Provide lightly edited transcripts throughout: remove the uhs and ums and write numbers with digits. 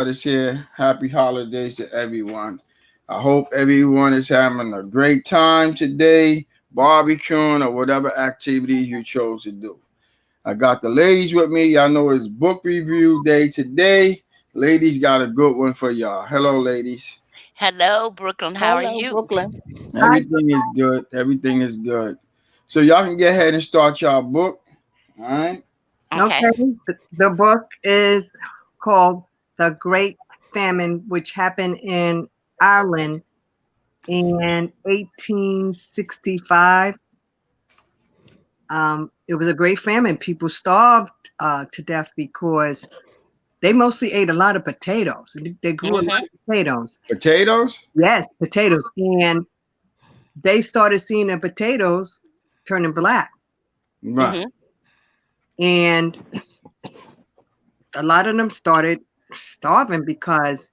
Kordkutters here. Happy holidays to everyone. I hope everyone is having a great time today, barbecuing or whatever activities you chose to do. I got the ladies with me. Y'all know it's book review day today. Ladies got a good one for y'all. Hello, ladies. Hello, Brooklyn. How are Hello, you? Brooklyn. Hi. Everything is good. Everything is good. So y'all can get ahead and start y'all book. All right. Okay. Okay. The book is called The Great Famine, which happened in Ireland in 1865. It was a great famine. People starved to death because they mostly ate a lot of potatoes. They grew a lot Mm-hmm. of potatoes. Potatoes. Yes, potatoes. And they started seeing the potatoes turning black. Right. Mm-hmm. And a lot of them started starving because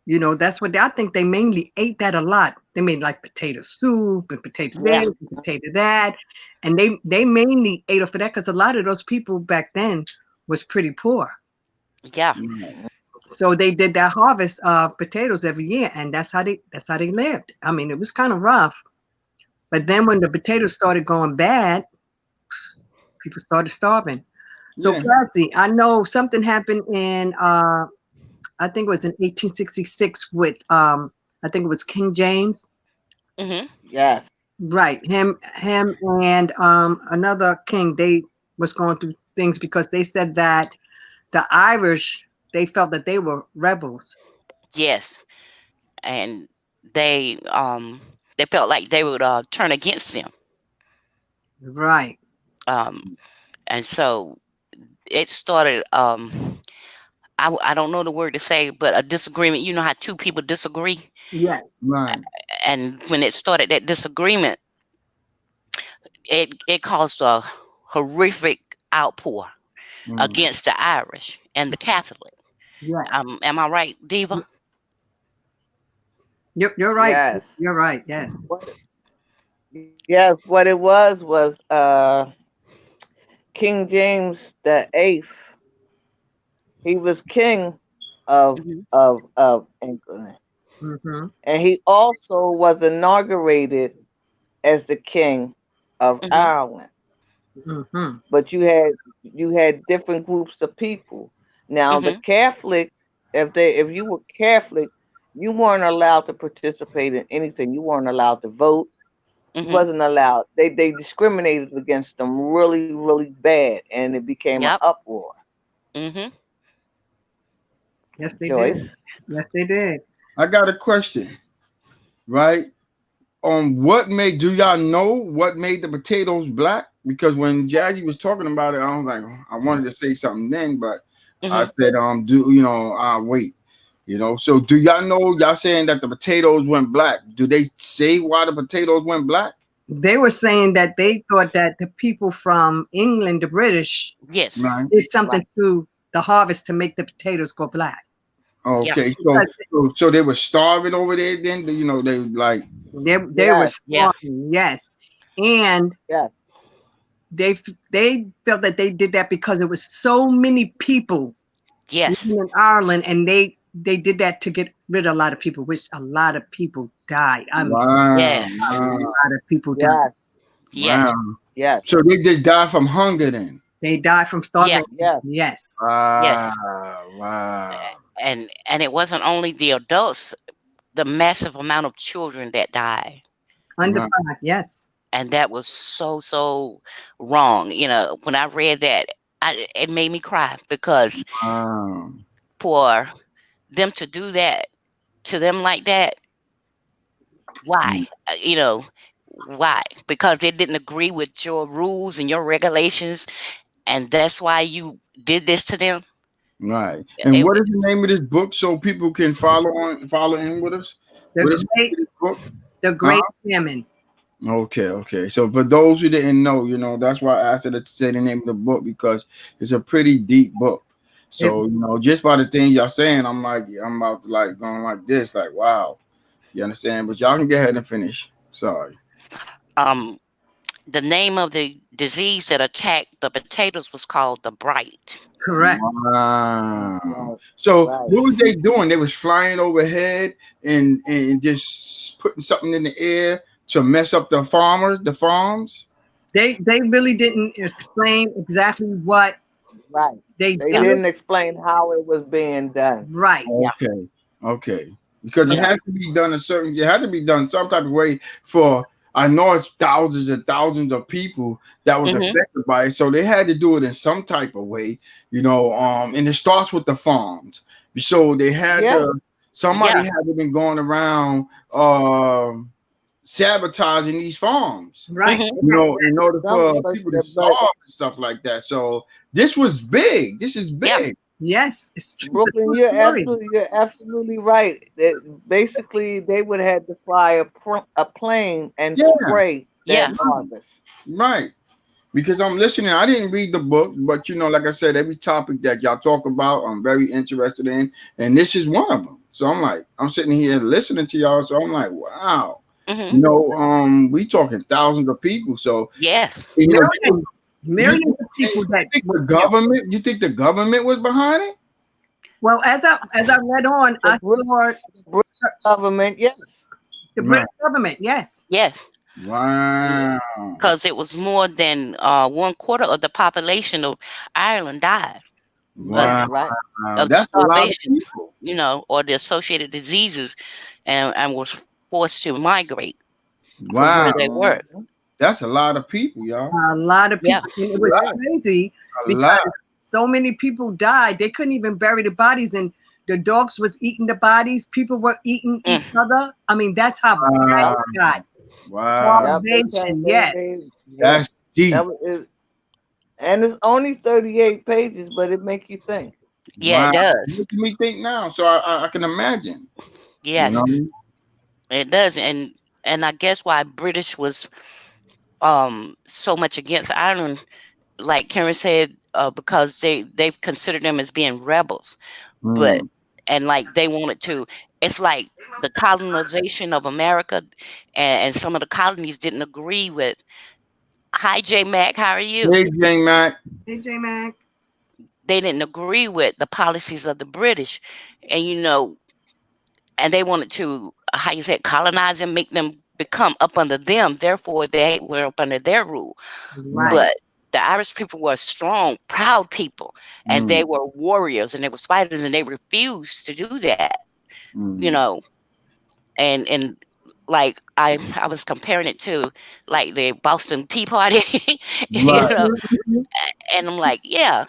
that's what I think they mainly ate that a lot. They made like potato soup and potato Yeah. this and potato that, and they mainly ate off of that because a lot of those people back then was pretty poor. Yeah. Right. So they did that harvest of potatoes every year, and that's how they lived. I mean, it was kind of rough, but then when the potatoes started going bad, people started starving. So, Yeah. Patsy, I know something happened in I think it was in 1866 with I think it was King James. Mm-hmm. Yes. Right. Him and another king, they was going through things because they said that the Irish, they felt that they were rebels. Yes. And they um they felt like they would turn against them. Right. Um and so it started I don't know the word to say, but a disagreement. You know how two people disagree? Yes. Right. And when it started that disagreement, it caused a horrific outpour Mm. against the Irish and the Catholic. Yes. Am I right, Diva? You're right. Yes. You're right. Yes. What? Yes. What it was King James the Eighth. He was king of Hmm. England, Mm-hmm. and he also was inaugurated as the king of Hmm. Ireland. Mm-hmm. But you had different groups of people. Now the Hmm. Catholic, if you were Catholic, you weren't allowed to participate in anything. You weren't allowed to vote. You Hmm. wasn't allowed. They discriminated against them really, really bad, and it became an Yep. uproar. Hmm. Yes, they did. Joyce. Yes, they did. I got a question, right? On what made do y'all know what made the potatoes black? Because when Jazzy was talking about it, I was like, I wanted to say something then, but I Hmm. said, do wait, So do y'all know? Y'all saying that the potatoes went black? Do they say why the potatoes went black? They were saying that they thought that the people from England, the British, Yes. Right. did something Right. to the harvest to make the potatoes go black. Yeah. Okay. So Because so they were starving over there. Then they like they were Yes. Yeah. starving, yes, and Yes. they felt that they did that because there was so many people Yes. living in Ireland, and they did that to get rid of a lot of people, which a lot of people died. I mean, wow, a Yes. wow, lot of people died. Yes. Yes. wow. Yes. So they just died from hunger then. They died from Yeah. starvation. Yes. Yes, Wow, Yes. wow. And it wasn't only the adults, the massive amount of children that died. under Right. five. Yes, And that was so wrong. When I read that, it made me cry because Wow. for them to do that to them like that, Mm. why? Why? Because they didn't agree with your rules and your regulations, and that's why you did this to them. Right. And It, what is the name of this book so people can follow in with us? the What is great this book? the Huh? great famine. Okay, okay. So for those who didn't know, that's why I asked her to say the name of the book because it's a pretty deep book. It, So, just by the things y'all saying, I'm like, I'm about to like going like this, like wow. You understand? But y'all can go ahead and finish. Sorry. um the name of the disease that attacked the potatoes was called the blight. Correct. Wow. So Right. what was they doing? They was flying overhead and just putting something in the air to mess up the farms. They really didn't explain exactly what Right. they They did. didn't explain how it was being done. Right. Yeah. Okay. Okay. Because it Yeah. had to be done it had to be done some type of way for I know it's thousands and thousands of people that was Mhm. affected by it. So they had to do it in some type of way, and it starts with the farms. So they had Yeah. to somebody Yeah. had to been going around sabotaging these farms, Right. Mhm. in order for But, people to but starve and stuff like that. So this was big. This is Yeah. big. Yes, it's true. Brooklyn, you're absolutely right. That basically they would have to fly a plane and Yeah, spray Yeah. that harvest. right. Because I'm listening. I didn't read the book, but like I said, every topic that y'all talk about, I'm very interested in, and this is one of them. So I'm sitting here listening to y'all. So I'm like, wow, Mhm. we talking thousands of people. So Yes. you, Millions of people that think were the killed. government? You think the government was behind it? Well, as I read on, The I saw British government, yes. the Right. British government. Yes. Yes. Wow. Because it was more than 1/4 of the population of Ireland died of, Wow. Right. of the That's a lot of starvation, people. or the associated diseases, and was forced to migrate from Wow. where they were. Mhm. That's a lot of people, y'all. A lot of Yeah. people. And it was Yeah. crazy A because lot. so many people died. They couldn't even bury the bodies, and the dogs was eating the bodies. People were eating each other. I mean, that's how bad Wow. it got. Wow. Yep. Starvation. Yes. Yeah. That's deep. That was it. And it's only 38 pages, but it make you think. Yeah, it Wow. does. Making me think now. So I can imagine. You Yes, know? it does. And I guess why British was so much against Ireland, like Karen said, because they've considered them as being rebels, but Mm. and like they wanted to. It's like the colonization of America, and some of the colonies didn't agree with. Hi, J Mac, how are you? Hey, J Mac. AJ Mac. They didn't agree with the policies of the British, and and they wanted to, how you said, colonize them, make them become up under them. Therefore, they were up under their rule. Right. But the Irish people were strong, proud people, and Mm. they were warriors, and they were fighters, and they refused to do that. You Mm. know, and like I was comparing it to like the Boston Tea Party, you Right. know, Mhm. and I'm like, yeah,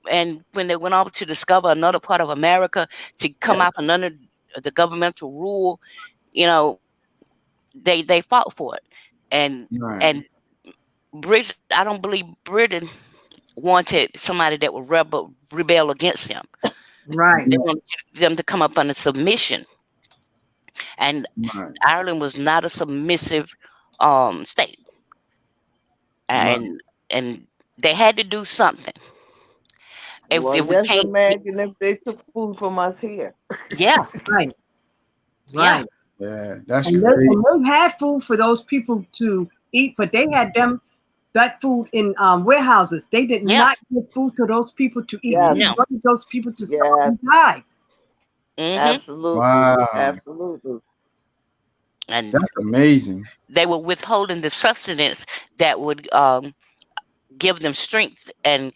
and when they went off to discover another part of America to come out from under the governmental rule, you know, they fought for it, Right. and Britain. I don't believe Britain wanted somebody that would rebel against them. Right. They wanted them to come up under submission, and Right. Ireland was not a submissive state, Right. and they had to do something. Well, If we just can't, imagine if they took food from us here. yeah, Right. yeah, Right. Yeah. That's And crazy. they had food for those people to eat, but they had that food in warehouses. They did yeah, not give food to those people to eat. Yes. They no, wanted those people to starve Yes. and die. hmm Absolutely. Wow. Absolutely. and That's amazing. they were withholding the substance that would give them strength and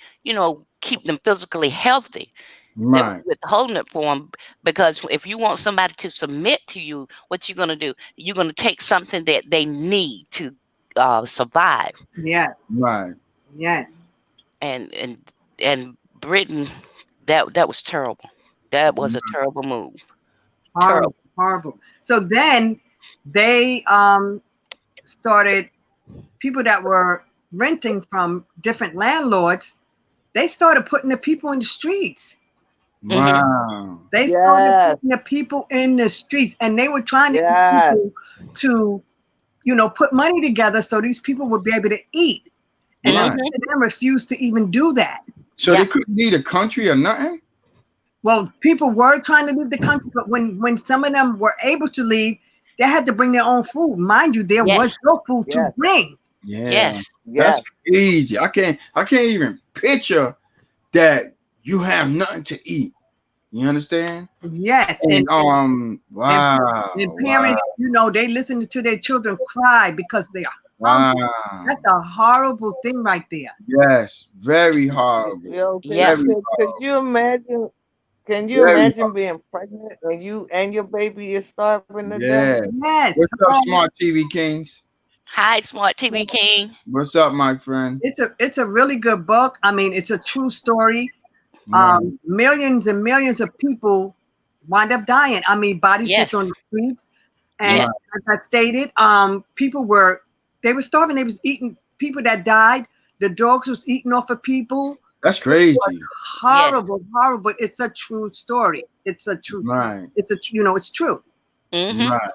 keep them physically healthy. They was Right. withholding it for them because if you want somebody to submit to you, what you're gonna do? You're gonna take something that they need to survive. Yes. Right. Yes. And and Britain, that was terrible. That was a terrible move. Horrible. Terrible. Horrible. So then they started, people that were renting from different landlords, they started putting the people in the streets. Hmm. Wow. They started Yes. putting the people in the streets, and they were trying to get Yes. people to, put money together so these people would be able to eat. And Right. Hmm. most of them refused to even do that. So Yeah. they couldn't leave the country or nothing? Well, people were trying to leave the country, but when some of them were able to leave, they had to bring their own food. Mind you, there was Yes. no food to Yes. bring. Yeah, Yes. that's Yes. crazy. I can't even picture that you have nothing to eat. You understand? Yes, And and, wow, and wow, parents, you know, they listen to their children cry because they are hungry. wow. That's a horrible thing right there. Yes, very horrible. Yo, Yeah. Very could you imagine? Can you very imagine being pregnant and you and your baby is starving to death? yeah. Yes. What's up, Smart TV Kings? Hi, Smart TV King. What's up, my friend? It's a really good book. I mean, it's a true story. Right, Millions and millions of people wind up dying. I mean, bodies just Yes. on the streets. And Yeah. right. as I stated, people were starving. They was eating people that died. The dogs was eating off of people. That's crazy. Yes. Horrible, horrible. It's a true story. It's a true. Right, It's true. Mm-hmm. right.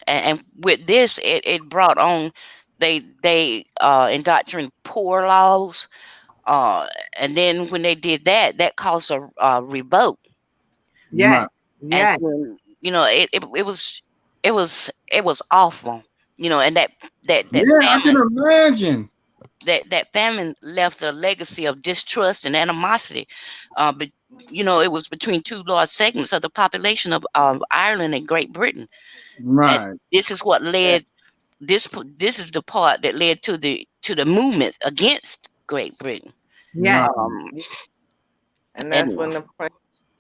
And with this, it brought on they indoctrined poor laws. Uh, and then when they did that, that caused a revolt. Right. Yes, And yes, then, it was awful. And that Yeah, I can famine imagine. that famine left a legacy of distrust and animosity. But it was between two large segments of the population of Ireland and Great Britain, and Right, this is what Yeah. led this is the part that led to the movement against Great Britain. yes, right. Um, And that's and when the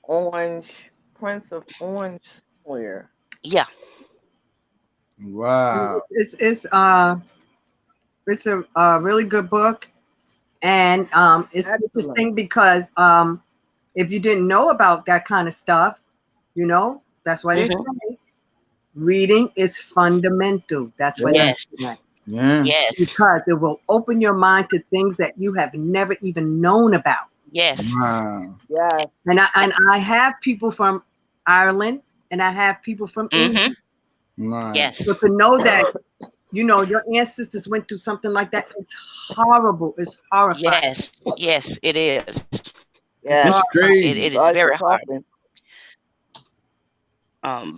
Orange Prince of Orange Square. yeah, Wow. it's a really good book, and it's Excellent. interesting because if you didn't know about that kind of stuff, that's why they mhm, say reading is fundamental. That's why they Yeah, yes, say that. yeah. yes, Because it will open your mind to things that you have never even known about. yes, Wow. Yes. And I have people from Ireland and I have people from mm-hmm, England. Right. yes, So to know that, your ancestors went through something like that, it's horrible. It's horrifying. yes, it is. It's Yes. It's horrifying. It crazy. is Sorry very for hard. talking.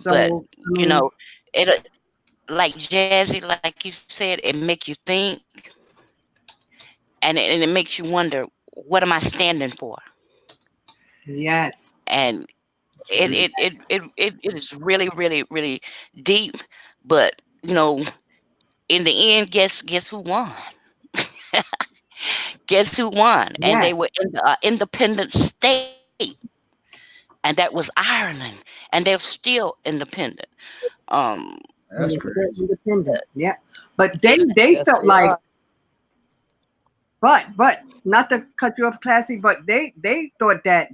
But So, I you mean, know, it like Jazzy, like you said, it make you think, and it makes you wonder, what am I standing for? yes, And it is really, really, really deep. But in the end, guess who won? Guess who won? And yes. they were in the independent state, and that was Ireland, and they're still independent. Um, And That's they're still crazy. independent. Yeah. But they it, they Yes, felt they like, are. but not to cut you off, Classy, but they thought that,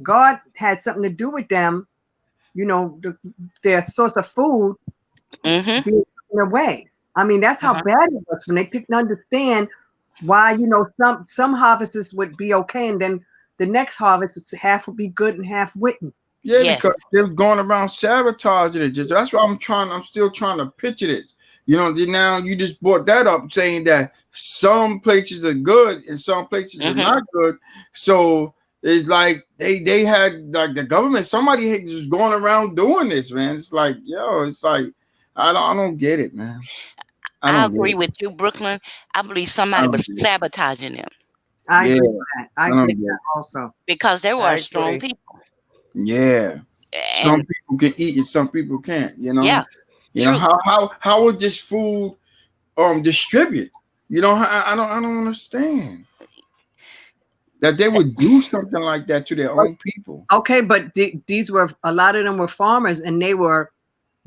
God had something to do with them, their source of food mm-hmm, being taken away. I mean, that's how uh-huh, bad it was when they couldn't understand why, some harvests would be okay, and then the next harvest half would be good and half wouldn't. Yeah, yes, because they're going around sabotaging it. That's why I'm still trying to picture this. Now you just brought that up, saying that some places are good and some places are mm-hmm, not good. So it's like they had like the government, somebody had just going around doing this, man. It's like, it's like I don't get it, man. I I don't get agree it. with you, Brooklyn. I believe I somebody don't was get it. sabotaging them I Yeah, agree with that. I I agree don't with get that it. also. because they I were strong agree. people. Yeah. Some And people can eat and some people can't, yeah, true. how would this food distribute? I don't understand that they would do something like that to their own people. Okay, but these were a lot of them were farmers, and they were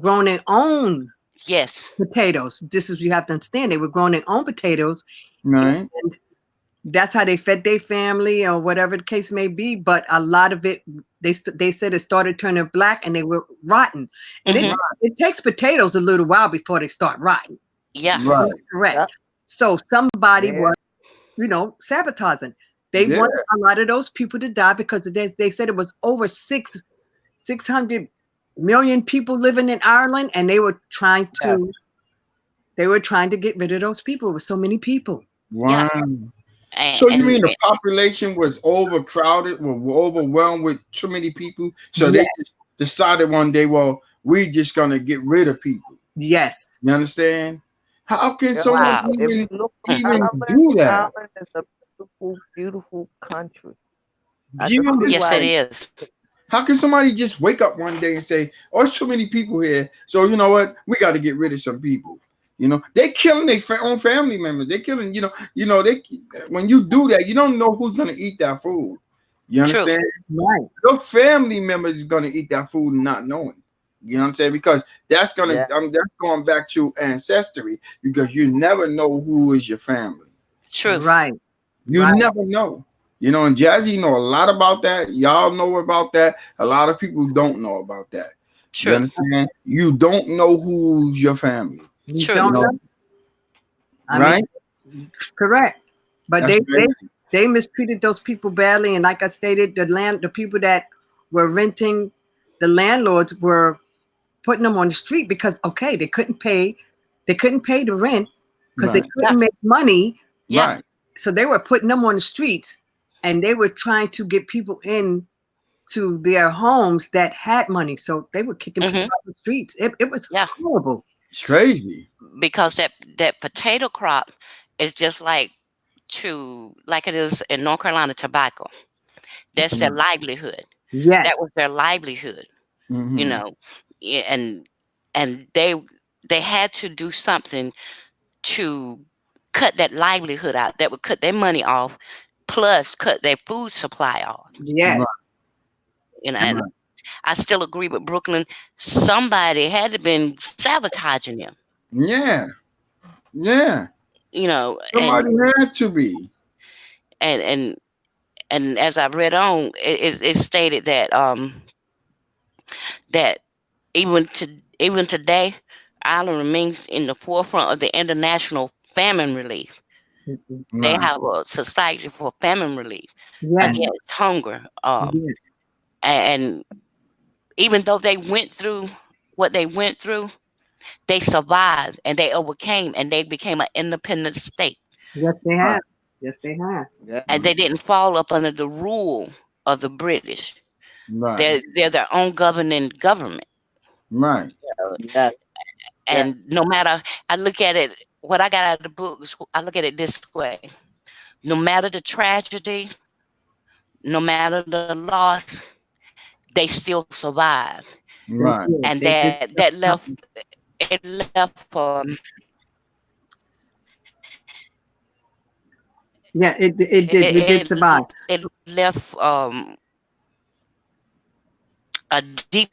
growing their own Yes. potatoes. This is, you have to understand, they were growing their own potatoes, and Right? that's how they fed their family or whatever the case may be. But a lot of it, they said it started turning black and they were rotten. And Mm-hmm. it takes potatoes a little while before they start rotting. Yeah. Right. Correct. Yep. So somebody Yeah. was, sabotaging. They Yeah. wanted a lot of those people to die because they said it was over 600 million people living in Ireland, and they were trying Yes. to get rid of those people. It was so many people. Yeah. Wow. And, So you and, mean the population was overcrowded, were overwhelmed with too many people? So Yeah. they just decided one day, well, we're just gonna get rid of people. Yes. You understand? How can Yeah. someone Wow. If you look for even Ireland, do that? Ireland is a beautiful, beautiful country. I can see Beautiful. Yes, it why. is. How can somebody just wake up one day and say, "Oh, it's too many people here, so you know what? We got to get rid of some people." You know, they killing their own family members. They killing, they when you do that, you don't know who's gonna eat that food. You True. understand? Right. Your family members is gonna eat that food and not knowing. You know what I'm saying? Because that's Yeah. that's going back to ancestry. Because you never know who is your family. True. Right. You Right. never know. And Jazzy know a lot about that. Y'all know about that. A lot of people don't know about that. You True. understand? You don't know who's your family, You True. don't know. I mean, right? correct. But That's crazy. they mistreated those people badly, and like I stated, the people that were renting, the landlords were putting them on the street because they couldn't pay the rent because they Right, couldn't Yeah. make money, Yeah. right, so they were putting them on the streets, and they were trying to get people in to their homes that had money, so they were kicking people Hmm. out the streets. It was Yeah. horrible. it's crazy. Because that potato crop is just like it is in North Carolina tobacco. That's their livelihood. That Yes, was their livelihood. You Mm-hmm. know, Yeah, and they had to do something to cut that livelihood out. That would cut their money off, plus cut their food supply off. yes, Right, And right. I still agree with Brooklyn. Somebody had to been sabotaging them. Yeah, yeah. You know, Somebody had to be. and and and as I read on, it stated that even today, Ireland remains in the forefront of the international famine relief. They Right. have a society for famine relief yes, Mm, against hunger. yes, And even though they went through what they went through, they survived and they overcame and they became an independent state. yes, they right, have. Yes, they have. Yeah. And they didn't fall up under the rule of the British. right, They're their own governing government. right, Yes. Yeah. And no matter, I look at it, what I got out of the books, I look at it this way: no matter the tragedy, no matter the loss, they still survive. They right. did. And They did that left something. it left Yeah, it did. We did survive. it left a deep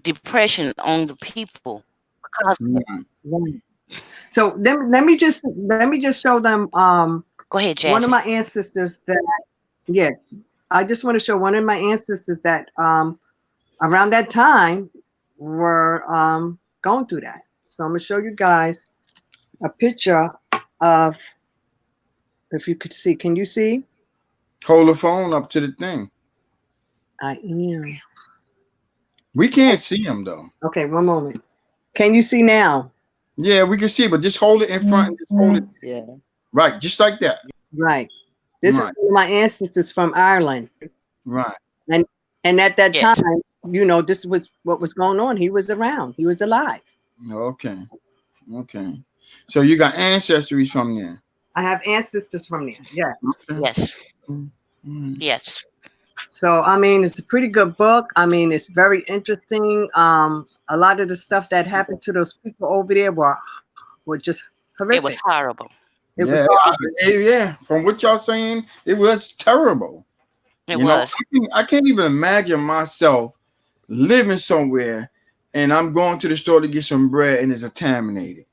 depression on the people because Right. Right. So let me just show them go ahead, one of Jazzy. my ancestors that yeah, I just want to show one of my ancestors that around that time were going through that. So I'm gonna show you guys a picture of, if you could see. Can you see? Hold the phone up to the thing. I am. We can't see him though. Okay, one moment. Can you see now? Yeah, we can see, but just hold it in front and just hold it Yeah. right, just like that. Right. This is Right, one of my ancestors from Ireland. right. And at that time, Yes. this was what was going on. He was around. He was alive. Okay, okay. So you got ancestries from there. I have ancestors from there. Yeah. Okay. Yes. Mm. Yes. So I mean, it's a pretty good book. I mean, it's very interesting. A lot of the stuff that happened to those people over there were just It was horrific. horrible. It was Yeah, horrible. yeah. From what y'all saying, it was terrible. It was. I can't even imagine myself living somewhere and I'm going to the store to get some bread and it's contaminated.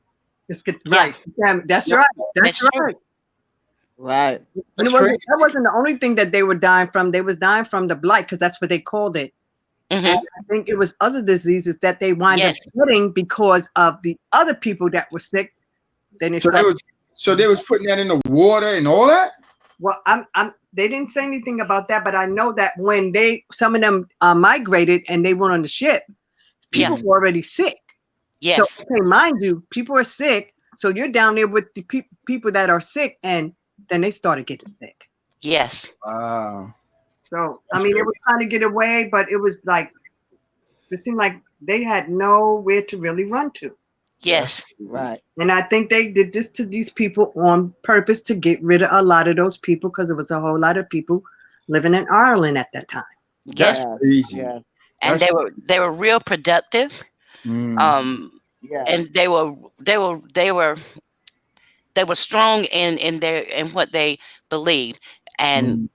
It's good. Yeah. Right. Yeah, that's Yeah. right. That's That's true. right. Right. And That's it wasn't, crazy. that wasn't the only thing that they were dying from. They was dying from the blight because that's what they called it. Hmm. And I think it was other diseases that they wind Yes. up getting because of the other people that were sick. Then they So they started. was putting that in the water and all that. Well, they didn't say anything about that, but I know that when some of them migrated and they went on the ship, Yeah. people were already sick. Yes. So, okay, mind you, people are sick. So you're down there with the people that are sick, and then they started getting sick. Yes. Wow. So, I That's mean, they crazy. were trying to get away, but it was like, it seemed like they had nowhere to really run to. Yes. Right. And I think they did this to these people on purpose to get rid of a lot of those people because there was a whole lot of people living in Ireland at that time. That's Yes. crazy. Yes. And That's they were real productive. mm, Yes. And they were strong in what they believed. And mm,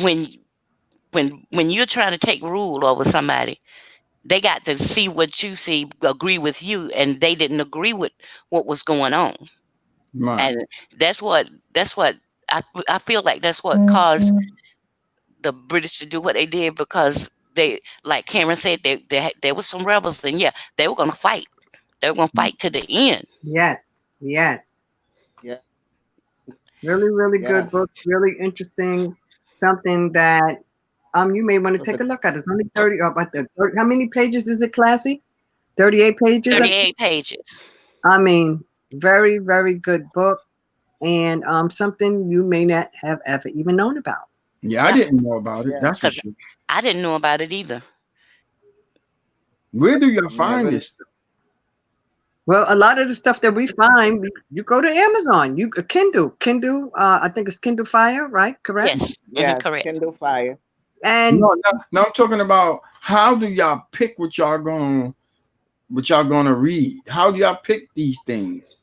when when you're trying to take rule over somebody, they got to see what you see, agree with you, and they didn't agree with what was going on. right. And that's what I feel like that's what caused the British to do what they did, because they, like Cameron said, there was some rebels, and yeah, they were gonna fight. They were gonna fight to the end. Yes, yes. Yes. Really, really good Yes. book. Really interesting. Something that you may want to But take the a look at. It's only 30. About the 30, how many pages is it, Classy? 38 pages. 38 pages. I mean, very, very good book, and something you may not have ever even known about. Yeah, I Yeah, didn't know about it. yeah, That's for because sure. I didn't know about it either. Where do y'all find never. this stuff? Well, a lot of the stuff that we find, you go to Amazon, you Kindle. I think it's Kindle Fire, right? Correct. Yes, Yes. correct. Kindle Fire. And No, I'm talking about how do y'all pick what y'all gonna read? How do y'all pick these things?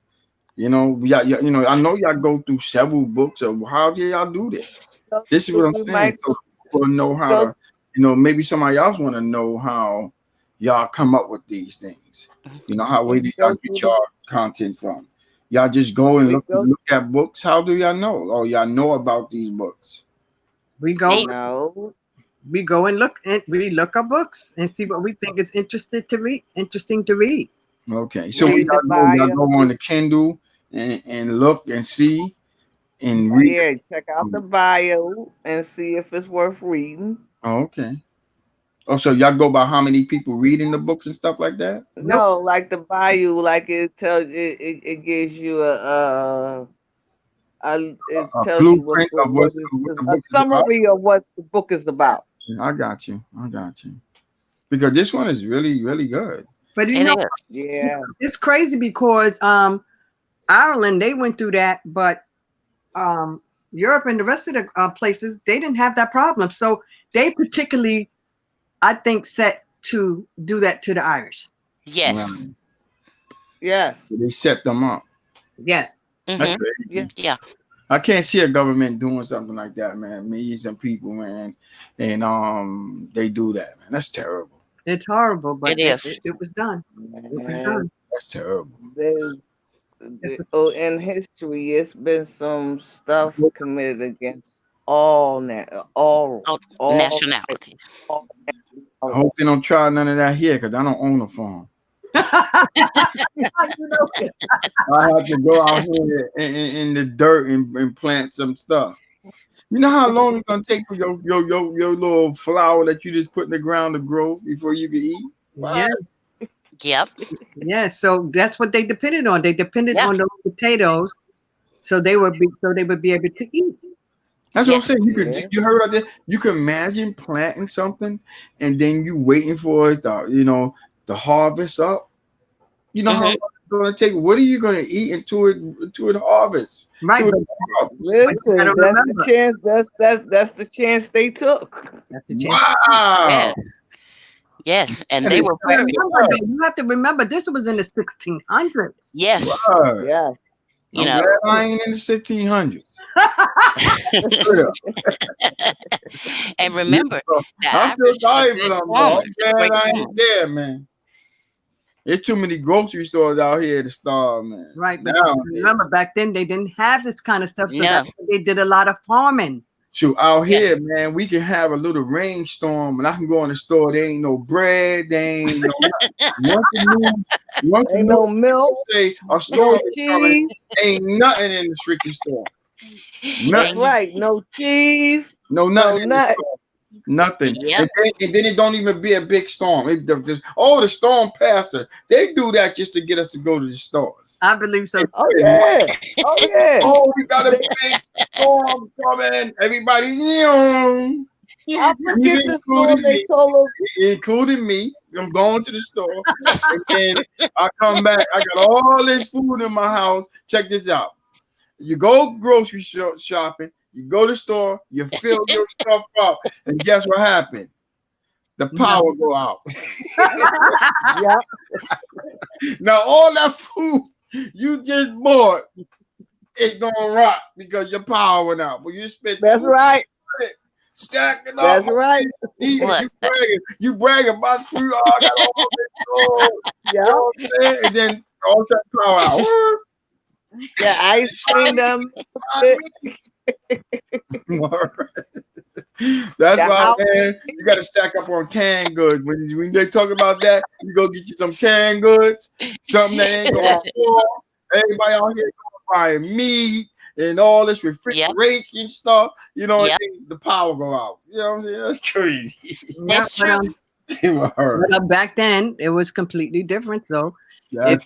I know y'all go through several books. Of how do y'all do this? So This is what I'm you saying. might So people know how go. to, maybe somebody else want to know how y'all come up with these things. Where do y'all Go through get the. y'all content from? Y'all just go and We look go. at books. How do y'all know? Oh, y'all know about these books. we go Me, No. we go and we look up books and see what we think is interesting to read. Okay, so when Read the y'all bio. go on the Kindle and look and see and read. Yeah. Check out the bio and see if it's worth reading. Oh, okay. Oh, so y'all go by how many people reading the books and stuff like that? Nope. No, like the bio, like it gives you it A tells you blueprint of what is what the a book is about. summary of what the book is about. Yeah, I got you. Because this one is really, really good. But it is. Yeah. it's crazy because Ireland, they went through that, but Europe and the rest of the places, they didn't have that problem. So they particularly, I think, set to do that to the Irish. Yes. Right. Yes. So they set them up. Yes. That's Hmm. crazy. Yeah. I can't see a government doing something like that, man. Millions of people, man, and they do that, man. That's terrible. It's horrible, but It is. it was done. It was And done. That's terrible. there's in history, it's been some stuff committed against Oh, all nationalities. all I hope they don't try none of that here because I don't own a farm. I have to go out here in the dirt and plant some stuff. You know how long it's gonna take for your little flower that you just put in the ground to grow before you can eat? Yeah. Yep. Yeah. So that's what they depended on. They depended Yeah. on those potatoes, so they would be able to eat. That's what I'm saying. Yeah. You heard about that? You can imagine planting something and then you waiting for it the harvest up. You know how long it's gonna take. What are you gonna eat until it harvests? Right. Till But it up? Listen, gotta that's the remember. chance. That's the chance they took. That's the chance. Wow. Yes. Yes. And That they is were very. You have to remember this was in the 1600s. Yes. word. Yeah. You I'm know. glad I ain't in the 1600s. And remember, the I'm Irish still were sorry, good but I'm farmers. They were glad great I farmers. ain't there, man. There's too many grocery stores out here to starve, man. Right. But Now, remember, back then they didn't have this kind of stuff. So No. that's why they did a lot of farming. shoot, out Yes. here, man, we can have a little rainstorm and I can go in the store. There ain't no bread, there ain't no nothing. Once the Ain't no news milk, say a no storm is coming, cheese. ain't nothing in the freaking store. That's And right. No cheese. No, No nothing in the nut. store. Nothing. Yep. And then it don't even be a big storm. The storm passed us. They do that just to get us to go to the stores. I believe so. Oh yeah. Oh yeah. Oh, we got a big storm coming. Everybody, I forget the storm they told us. including me. I'm going to the store, and then I come back. I got all this food in my house. Check this out. You go grocery shopping. You go to the store. You fill your stuff up, and guess what happened? The power go out. Yeah. Now all that food you just bought, it's gonna rot because your power went out. But you spent That's right. stacking up. That's right. What? You bragging about food. Oh, I got all this food. You Yeah. know what I'm saying? And then all that power out. Yeah, ice cream them. That's The why, house- man, you got to stack up on canned goods. When they talk about that, you go get you some canned goods, something that ain't going to spoil. Everybody out here buying meat and all this refrigeration stuff. You know, and then the power go out. You know what I'm saying? That's crazy. That's true. But back then, it was completely different. So That's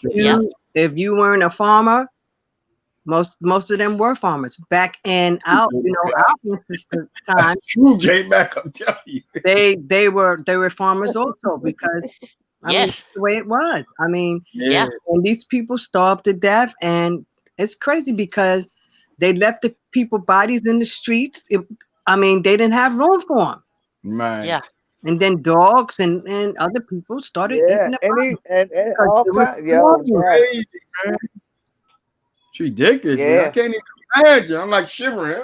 if you weren't a farmer, most of them were farmers back in our ancestors' time. True, J Mac, I'm telling you. They were farmers also because I mean that's the way it was. I mean, Yeah. and these people starved to death, and it's crazy because they left the people bodies in the streets. I mean, they didn't have room for them. Man. Yeah. And then dogs and other people started eating the bodies. and all kinds. Crazy, man. It's ridiculous, man. I can't even imagine. I'm like shivering.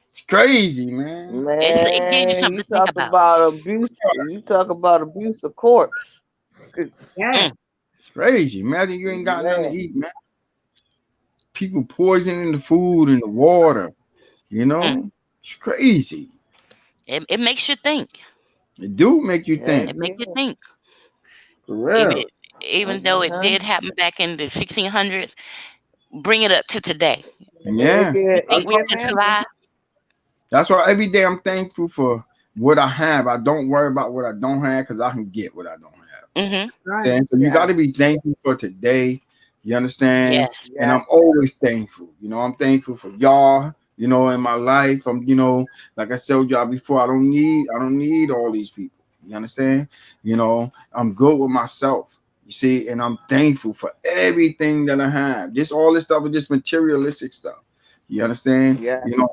It's crazy, man. Man, It gives you something to think talk about abuse. You talk about abuse of corpse. Yeah. It's crazy. Imagine you ain't got nothing to eat, man. People poisoning the food and the water. You know? It's crazy. It makes you think. It do make you think. It makes you think. For real. Even though it did happen back in the 1600s, bring it up to today. Yeah. You think we can survive? That's why every day I'm thankful for what I have. I don't worry about what I don't have because I can get what I don't have. Mm-hmm. Right. So you got to be thankful for today. You understand? Yes. And I'm always thankful. You know, I'm thankful for y'all. You know, in my life, I'm. You know, like I told y'all before, I don't need all these people. You understand? You know, I'm good with myself. You see, and I'm thankful for everything that I have. All this stuff is just materialistic stuff. You understand? Yeah. You know,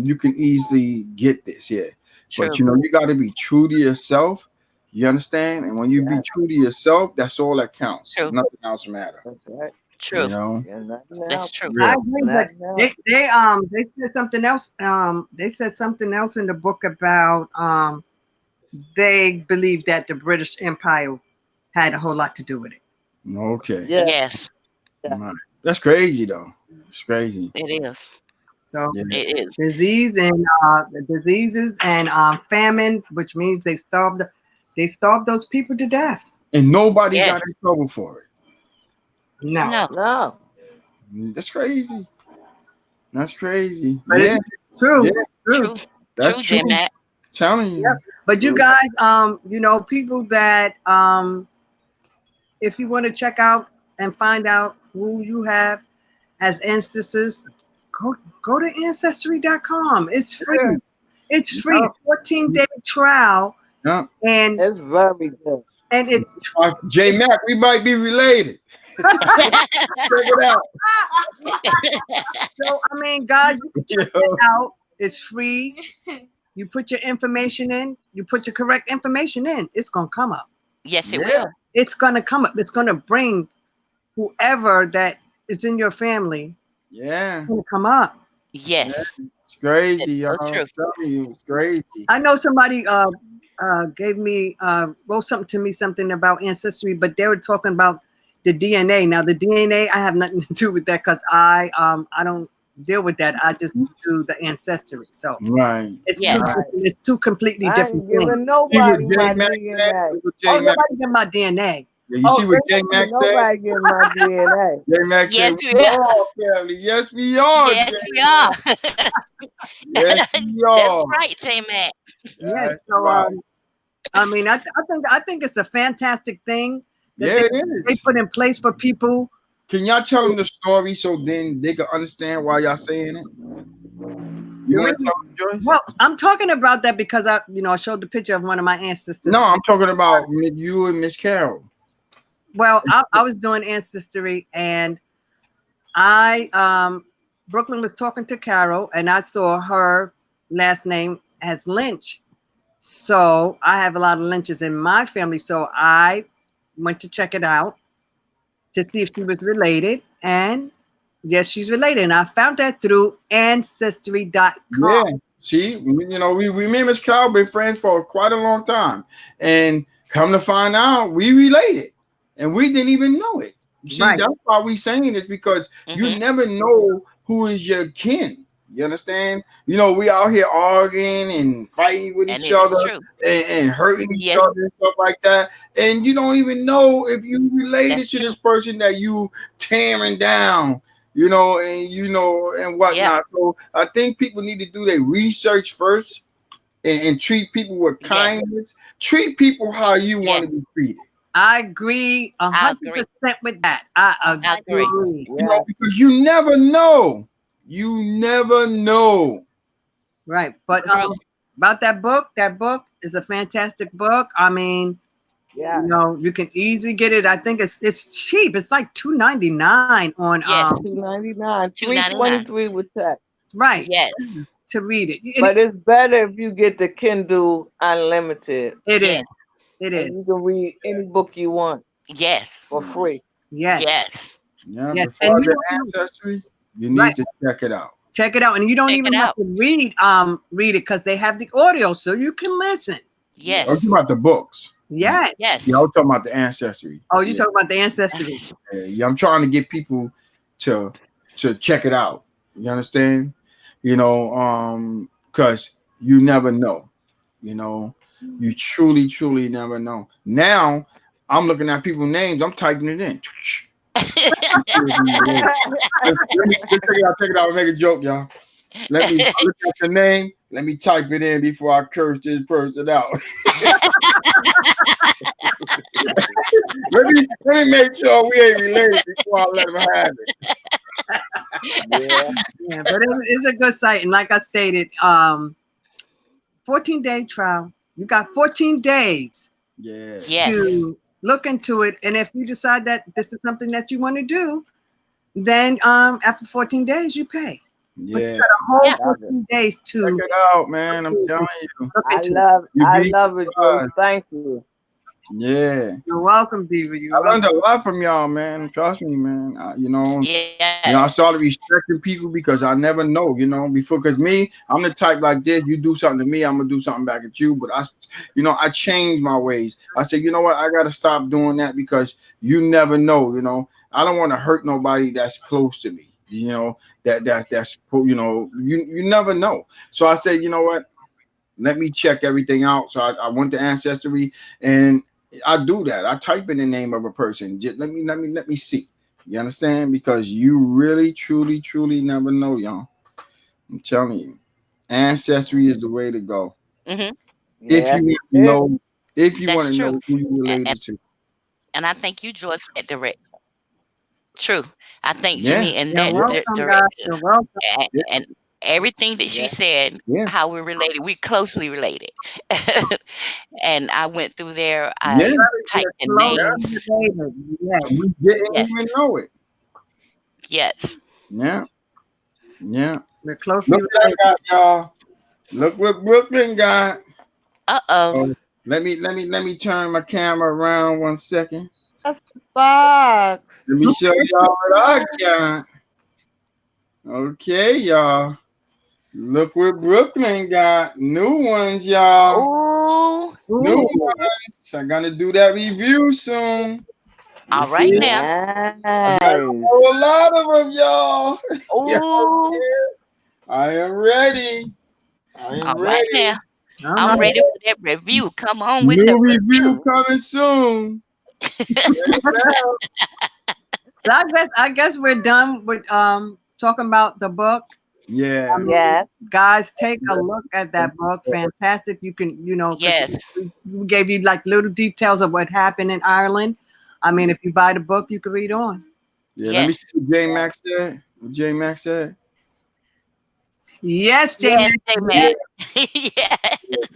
you can easily get this, True. but you know, you got to be true to yourself. You understand? And when you be true to yourself, that's all that counts. True. Nothing else matters. That's right. True. You know? That's true. I agree, but they said something else. They said something else in the book about they believe that the British Empire had a whole lot to do with it. Okay. Yes. That's crazy though. It's crazy. It is. So it is. Diseases and famine, which means they starved those people to death. And nobody got in trouble for it. No. That's crazy. That's crazy. But it's true. Yeah. True. That's true. J-Mac. Telling you. Yep. But you guys, you know, people that if you want to check out and find out who you have as ancestors, go to ancestry.com. It's free. Yeah. It's free. 14-day trial. Yeah. And it's very good. And it's J Mac, we might be related. Check it out. So I mean, guys, you can check it out. It's free. You put your information in, you put the correct information in, it's gonna come up. Yes, it will. It's gonna come up. It's gonna bring whoever that is in your family. Yeah. It's gonna come up. Yes. It's crazy, y'all. So true. I'm telling you, it's crazy. I know somebody gave me wrote something to me, something about ancestry, but they were talking about the DNA. Now the DNA, I have nothing to do with that because I don't deal with that. I just do the ancestry. So it's two completely different things. Nobody my DNA. Oh, nobody get my DNA. Yeah, you see what J Mac said? Nobody get my DNA. J Mac said, we are. Family. Yes, we are. Yes, we are. Yes, we are. That's right, J-Mac. Yes. So I mean, I think it's a fantastic thing that they put in place for people. Can y'all tell them the story so then they can understand why y'all saying it? You want to tell them? Joyce? Well, I'm talking about that because I showed the picture of one of my ancestors. No, I'm talking about you and Miss Carol. Well, I was doing ancestry, and Bklyn was talking to Carol, and I saw her last name as Lynch. So I have a lot of Lynches in my family. So I went to check it out to see if she was related. And yes, she's related. And I found that through ancestry.com. Yeah. See, we me and Miss Carol been friends for quite a long time. And come to find out, we related. And we didn't even know it. See, Right. that's why we saying this, because you never know who is your kin. You understand? We out here arguing and fighting with each other and hurting each other and stuff like that. And you don't even know if you related to this person that you tearing down, and whatnot. Yeah. So I think people need to do their research first and treat people with kindness. Treat people how you want to be treated. I agree 100% with that. I agree. Because you never know. You never know. Right. But about that book is a fantastic book. I mean, you can easily get it. I think it's cheap. It's like $2.99 on $2.99, $3.23 with tax. Right. Yes. To read it. But it's better if you get the Kindle Unlimited. It is. It is. And you can read any book you want. Yes. For free. Yes. Yes. Yeah. Before the ancestry, you need to check it out. Check it out, and you don't even have to read it because they have the audio, so you can listen. Yes. I'm talking about the books. Yes. Yes. Yeah, I'm talking about the ancestry. Oh, you're talking about the ancestry. Yeah, I'm trying to get people to check it out. You understand? Because you never know. You truly, truly never know. Now I'm looking at people's names. I'm typing it in. Check it out. Make a joke, y'all. Let me look at the name. Let me type it in before I curse this person out. let me make sure we ain't related before I let him have it. Yeah, but it's a good site, and like I stated, 14-day trial. You got 14 days. Yeah. Yes. To look into it, and if you decide that this is something that you want to do, then after 14 days you pay. Yeah. But you got a whole 14 days to check it out, man. I'm telling you. I love it, Joe. Thank you. Yeah. You're welcome, Diva. I learned a lot from y'all, man. Trust me, man. I started respecting people because I never know, before. Because me, I'm the type like this. You do something to me, I'm gonna do something back at you. But I changed my ways. I said, you know what? I gotta stop doing that because you never know. I don't want to hurt nobody that's close to me. That's you never know. So I said, you know what? Let me check everything out. So I went to Ancestry, and I do that. I type in the name of a person. Just let me see. You understand? Because you really, truly, truly never know, y'all. I'm telling you, Ancestry is the way to go. Mm-hmm. If you want to know who you related to. And I think you, Joyce, said direct. True. I think Yeah. Jimmy in You're that welcome, direction. guys. You're welcome. And everything that she said, how we're related, we closely related. And I went through there. I typed in names. We didn't even know it. Yes. Yeah. We're closely Look what I got, y'all. Look what Bklyn got. Uh-oh. Let me turn my camera around 1 second. Box. Let me show y'all what I got. Okay, y'all. Look what Bklyn got. New ones, y'all. Ooh. New ones. I'm gonna do that review soon. All right now. I got a whole lot of them, y'all. Ooh. I am ready. All right now. I'm ready for that review. Come on with the review coming soon. I guess we're done with talking about the book. Yeah. Guys, take a look at that book. Fantastic. You can, yes. We gave you like little details of what happened in Ireland. I mean, if you buy the book, you can read on. Yeah. Let me see what J Max said. What J Max said. Yes, J Yes, Mac. J-Mac. Yes,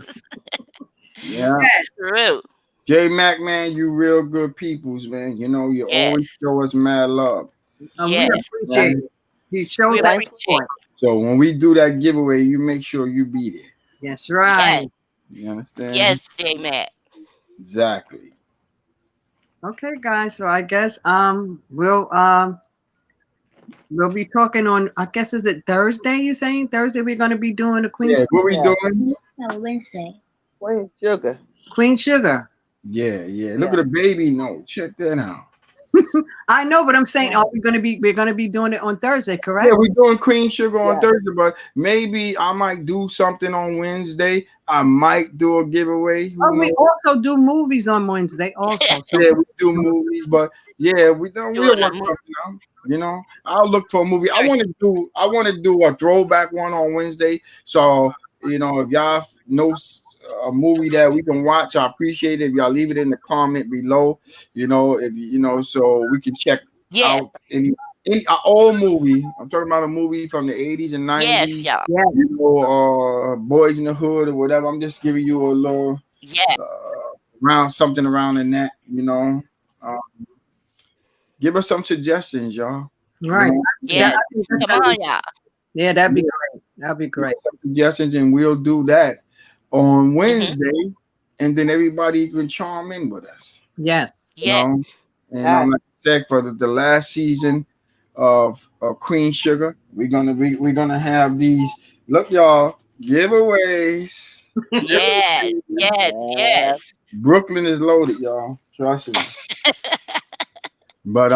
Yeah. that's true. J Mac, man, you real good peoples, man. You know, you always Yes, show us mad love. We yes. appreciate it. He shows We that Thank appreciate support. So when we do that giveaway, you make sure you be there. That's it. right. Yes, You understand? yes, J-Mac. Exactly. Okay, guys. So I guess we'll be talking on, I guess, is it Thursday? You saying Thursday we're gonna be doing the Yeah, what we Yeah. doing? No, Wednesday. Queen Sugar. Queen Sugar. Yeah, yeah. Look Yeah. at the baby note. Check that out. I know, but I'm saying we're gonna be doing it on Thursday, correct? Yeah, we're doing Queen Sugar on Yeah. Thursday, but maybe I might do something on Wednesday. I might do a giveaway. Who Oh, we knows? also do movies on Wednesday also. So Yeah, we do movies, but yeah, we'll Doing a work movie something out. You know, I'll look for a movie. I want to do a throwback one on Wednesday. So you know, if y'all know a movie that we can watch, I appreciate it. If y'all leave it in the comment below. You know, if you know, so we can check Yeah, out any old movie. I'm talking about a movie from the 80s and yes, 90s. y'all. yeah, You know, Boys in the Hood or whatever. I'm just giving you a little Yeah, around something around in that. You know. Give us some suggestions, y'all. right. yeah. Come on, y'all. Yeah, that'd be great. That'd be Give great. us some suggestions, and we'll do that on Mm-hmm. Wednesday, and then everybody can chime in with us. Yes. You Yeah, know, and Ah. like I said, for the last season of Queen Sugar, we're gonna have these. Look, y'all, giveaways. yes, yes, Yeah. yes. Brooklyn is loaded, y'all. Trust me. But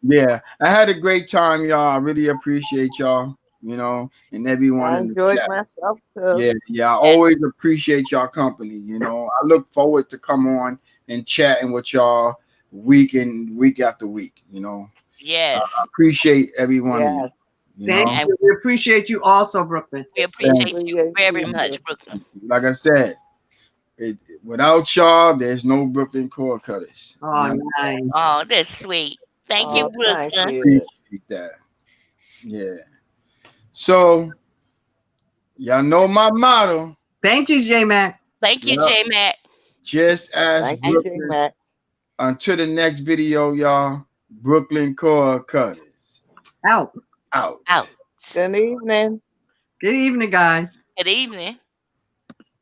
yeah, I had a great time, y'all. I really appreciate y'all, you know, and everyone I in the enjoyed chat. myself too. Yeah, I Yes, always appreciate y'all company. You know, I look forward to come on and chatting with y'all week after week. You know, yes. I appreciate every one of you. Yes. You Thank know, And you. We appreciate you also, Brooklyn. we and appreciate you very much, Brooklyn. like I said, without y'all, there's no Brooklyn Kordkutters. Oh, You know, nice. Oh, that's sweet. Thank you, Oh, thank Brooklyn. you. appreciate that. Yeah. So y'all know my motto. Thank you, J Mac. Thank you, Yep. J-Mac. Just as Thank you, J Brooklyn. Mac. Until the next video, y'all. Brooklyn Kordkutters Out. out. Out. Good evening. Good evening, guys. Good evening.